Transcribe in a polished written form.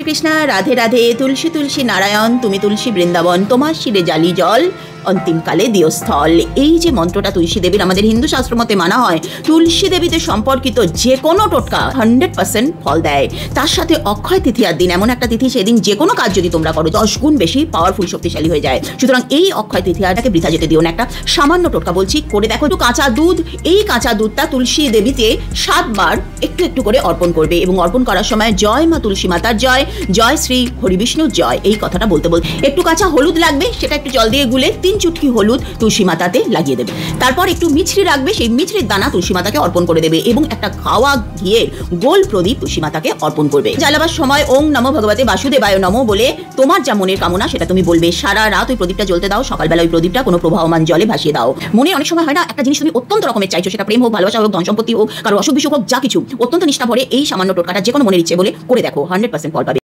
কৃষ্ণ রাধে রাধে। তুলসী তুলসী নারায়ণ, তুমি তুলসী বৃন্দাবন, তোমার শিরে জালি জল, অন্তিমকালে দিও স্থল। এই যে মন্ত্রটা তুলসী দেবীর আমাদের হিন্দু শাস্ত্র মতে মানা হয়, তুলসী দেবীতে সম্পর্কিত যে কোনো টোটকা 100% ফল দেয়। তার সাথে অক্ষয় তৃতীয়ার দিন, এমন একটা তিথি, সেদিন যে কোনো কাজ যদি তোমরা করো 10 গুণ বেশি পাওয়ারফুল, শক্তিশালী হয়ে যায়। সুতরাং এই অক্ষয় তৃতীয়াটাকে বৃথা যেতে দিও না। একটা সামান্য টোটকা বলছি, করে দেখো। একটু কাঁচা দুধ, এই কাঁচা দুধটা তুলসী দেবীতে 7 বার একটু একটু করে অর্পণ করবে এবং অর্পণ করার সময় জয় মা তুলসী মাতার জয়, জয় শ্রী হরিবিষ্ণুর জয়, এই কথাটা বলতে বলতে একটু কাঁচা হলুদ লাগবে, সেটা একটু জল দিয়ে গুলে 3 চুটকি হলুদ তুলসী মাতাতে লাগিয়ে দেবে। তারপর একটু মিছরি রাখবে, সেই মিছরির দানা তুলসী মাতাকে অর্পণ করে দেবে এবং একটা খাওয়া ঘিয়ের গোল প্রদীপ তুলসী মাতাকে অর্পণ করবে। জ্বালাবার সময় ওং নমো ভগবতে বাসুদেবায় নমো বলে তোমার যা মনের কামনা সেটা তুমি বলবে। সারা রাত ওই প্রদীপটা জ্বলতে দাও, সকালবেলা ওই প্রদীপটা কোনো প্রবাহমান জলে ভাসিয়ে দাও। মনে অনেক সময় হয় না, একটা জিনিস তুমি অত্যন্ত রকমের চাইছো, সেটা প্রেম হোক, ভালোবাসা হোক, ধন সম্পত্তি হোক, কারো অসুখ বিসুখ হোক, যা কিছু, অত্যন্ত নিষ্ঠা ভরে এই সামান্য টোটকাটা যে কোনো মনের ইচ্ছে বলে করে দেখো, 100% ফল পাবে।